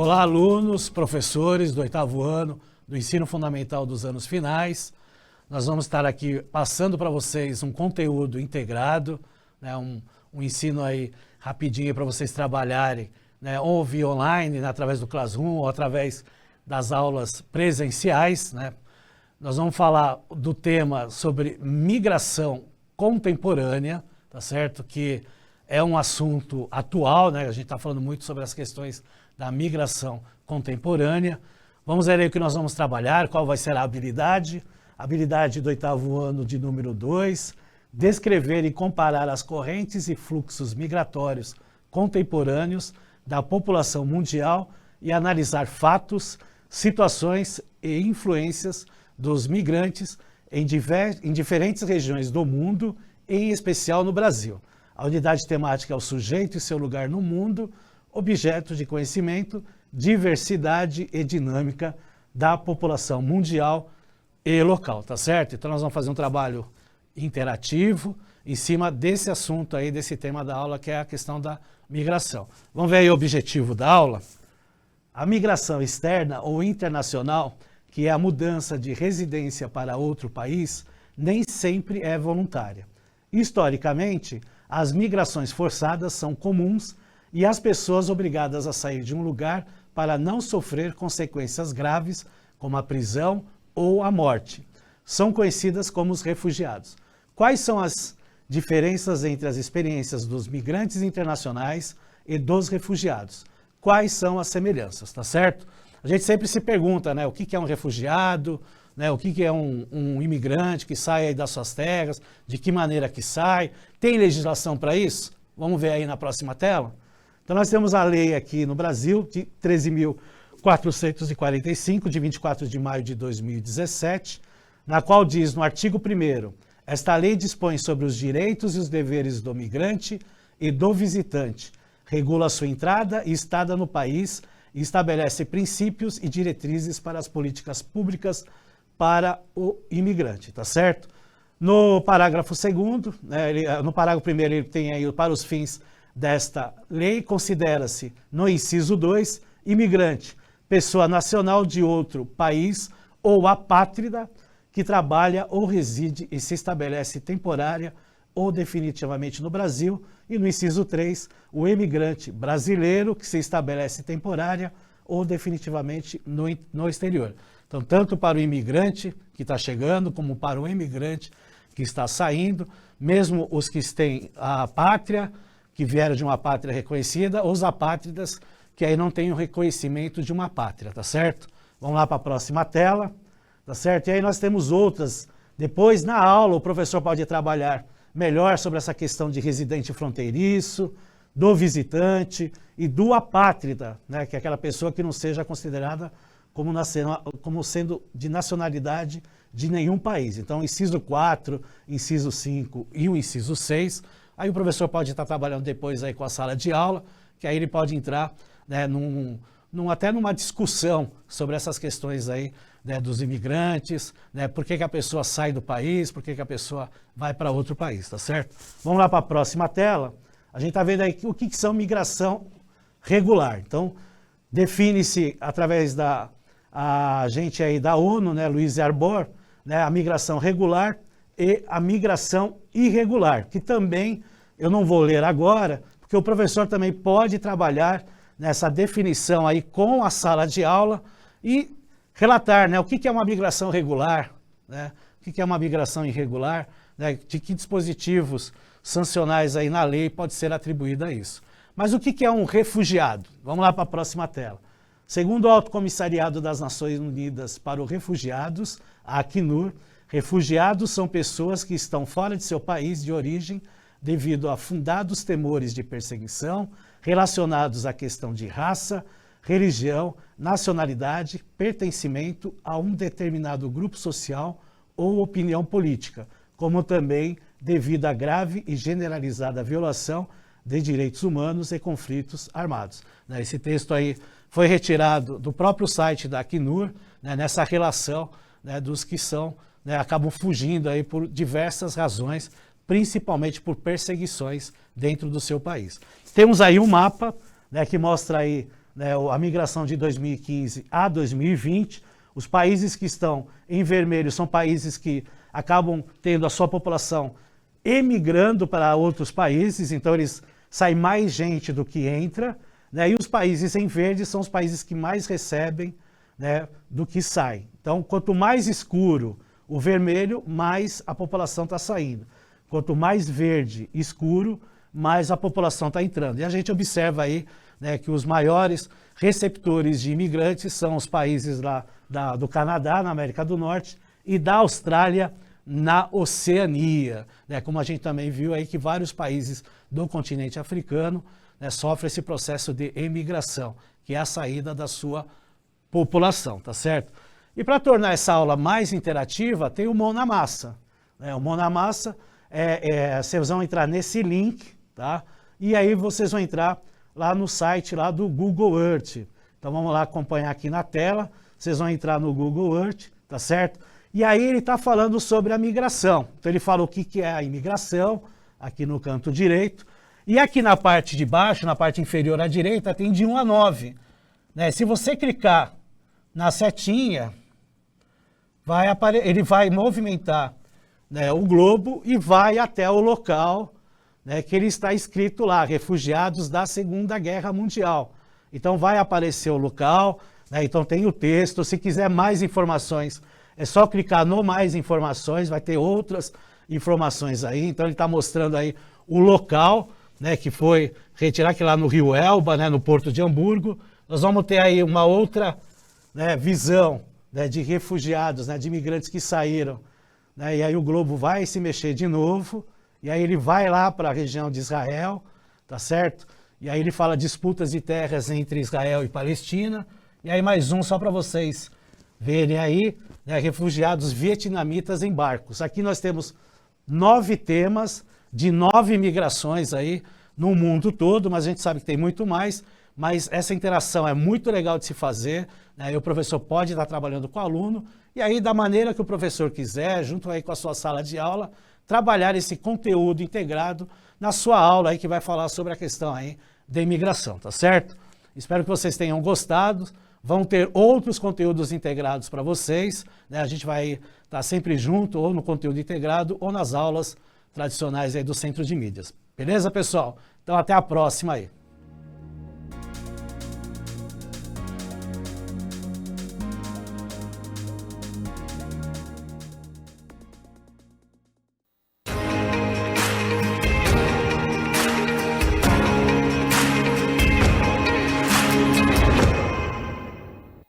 Olá, alunos, professores do 8º ano, do ensino fundamental dos anos finais. Nós vamos estar aqui passando para vocês um conteúdo integrado, né, um ensino aí rapidinho para vocês trabalharem, né, ou via online, né, através do Classroom, ou através das aulas presenciais, né. Nós vamos falar do tema sobre migração contemporânea, tá certo? Que é um assunto atual, né? A gente está falando muito sobre as questões da migração contemporânea. Vamos ver aí o que nós vamos trabalhar, qual vai ser a habilidade. Habilidade do 8º ano de número 2, descrever e comparar as correntes e fluxos migratórios contemporâneos da população mundial e analisar fatos, situações e influências dos migrantes em diferentes regiões do mundo, em especial no Brasil. A unidade temática é o sujeito e seu lugar no mundo, objeto de conhecimento, diversidade e dinâmica da população mundial e local, tá certo? Então nós vamos fazer um trabalho interativo em cima desse assunto aí, desse tema da aula, que é a questão da migração. Vamos ver aí o objetivo da aula? A migração externa ou internacional, que é a mudança de residência para outro país, nem sempre é voluntária. Historicamente, as migrações forçadas são comuns e as pessoas obrigadas a sair de um lugar para não sofrer consequências graves, como a prisão ou a morte, são conhecidas como os refugiados. Quais são as diferenças entre as experiências dos migrantes internacionais e dos refugiados? Quais são as semelhanças, tá certo? A gente sempre se pergunta, né, o que é um refugiado, né, o que é um imigrante que sai aí das suas terras, de que maneira que sai, tem legislação para isso? Vamos ver aí na próxima tela? Então nós temos a lei aqui no Brasil, de 13.445, de 24 de maio de 2017, na qual diz no artigo 1º, esta lei dispõe sobre os direitos e os deveres do migrante e do visitante, regula sua entrada e estada no país e estabelece princípios e diretrizes para as políticas públicas para o imigrante, tá certo? No parágrafo 2º, né, no parágrafo 1º ele tem aí, para os fins desta lei, considera-se, no inciso 2, imigrante, pessoa nacional de outro país ou apátrida que trabalha ou reside e se estabelece temporária ou definitivamente no Brasil, e no inciso 3, o imigrante brasileiro que se estabelece temporária ou definitivamente no exterior. Então, tanto para o imigrante que está chegando, como para o imigrante que está saindo, mesmo os que têm a pátria, que vieram de uma pátria reconhecida, os apátridas que aí não têm o reconhecimento de uma pátria, tá certo? Vamos lá para a próxima tela, tá certo? E aí nós temos outras. Depois, na aula, o professor pode trabalhar melhor sobre essa questão de residente fronteiriço, do visitante e do apátrida, né, que é aquela pessoa que não seja considerada como sendo de nacionalidade de nenhum país. Então, inciso 4, inciso 5 e o inciso 6, aí o professor pode estar trabalhando depois aí com a sala de aula, que aí ele pode entrar, né, até numa discussão sobre essas questões aí, né, dos imigrantes, né, por que a pessoa sai do país, por que a pessoa vai para outro país, tá certo? Vamos lá para a próxima tela. A gente está vendo aí o que são migração regular. Então, define-se através da gente aí da ONU, né, Luiz Arbor, né, a migração regular e a migração irregular, que também eu não vou ler agora, porque o professor também pode trabalhar nessa definição aí com a sala de aula e relatar, né, o que é uma migração regular, né, o que é uma migração irregular, né, de que dispositivos sancionais aí na lei pode ser atribuído a isso. Mas o que é um refugiado? Vamos lá para a próxima tela. Segundo o Alto Comissariado das Nações Unidas para os Refugiados, a Acnur, refugiados são pessoas que estão fora de seu país de origem devido a fundados temores de perseguição relacionados à questão de raça, religião, nacionalidade, pertencimento a um determinado grupo social ou opinião política, como também devido à grave e generalizada violação de direitos humanos e conflitos armados. Esse texto aí foi retirado do próprio site da Acnur, né, nessa relação, né, dos que são, né, acabam fugindo aí por diversas razões, principalmente por perseguições dentro do seu país. Temos aí um mapa, né, que mostra aí né, a migração de 2015 a 2020. Os países que estão em vermelho são países que acabam tendo a sua população emigrando para outros países, então eles saem mais gente do que entra, né, e os países em verde são os países que mais recebem, né, do que sai. Então, quanto mais escuro o vermelho, mais a população está saindo. Quanto mais verde escuro, mais a população está entrando. E a gente observa aí, né, que os maiores receptores de imigrantes são os países lá do Canadá, na América do Norte, e da Austrália, na Oceania, né, como a gente também viu aí que vários países do continente africano, né, sofrem esse processo de emigração, que é a saída da sua população, tá certo? E para tornar essa aula mais interativa, tem o Mão na Massa, né? O Mão na Massa, vocês vão entrar nesse link, tá? E aí vocês vão entrar lá no site lá do Google Earth. Então vamos lá acompanhar aqui na tela, vocês vão entrar no Google Earth, tá certo? E aí ele está falando sobre a migração. Então ele fala o que é a imigração, aqui no canto direito. E aqui na parte de baixo, na parte inferior à direita, tem de 1 a 9. Né? Se você clicar na setinha, ele vai movimentar, né, o globo e vai até o local, né, que ele está escrito lá, refugiados da Segunda Guerra Mundial. Então vai aparecer o local, né, então tem o texto. Se quiser mais informações, é só clicar no mais informações, vai ter outras informações aí. Então ele está mostrando aí o local, né, que foi retirado aqui lá no Rio Elba, né, no Porto de Hamburgo. Nós vamos ter aí uma outra, né, visão, né, de refugiados, né, de imigrantes que saíram, né, e aí o globo vai se mexer de novo, e aí ele vai lá para a região de Israel, tá certo? E aí ele fala disputas de terras entre Israel e Palestina, e aí mais um só para vocês verem aí, né, refugiados vietnamitas em barcos. Aqui nós temos 9 temas de 9 migrações aí no mundo todo, mas a gente sabe que tem muito mais. Mas essa interação é muito legal de se fazer, né? E o professor pode estar trabalhando com o aluno, e aí da maneira que o professor quiser, junto aí com a sua sala de aula, trabalhar esse conteúdo integrado na sua aula aí que vai falar sobre a questão aí da imigração, tá certo? Espero que vocês tenham gostado. Vão ter outros conteúdos integrados para vocês, né? A gente vai estar sempre junto, ou no conteúdo integrado, ou nas aulas tradicionais aí do Centro de Mídias. Beleza, pessoal? Então até a próxima aí.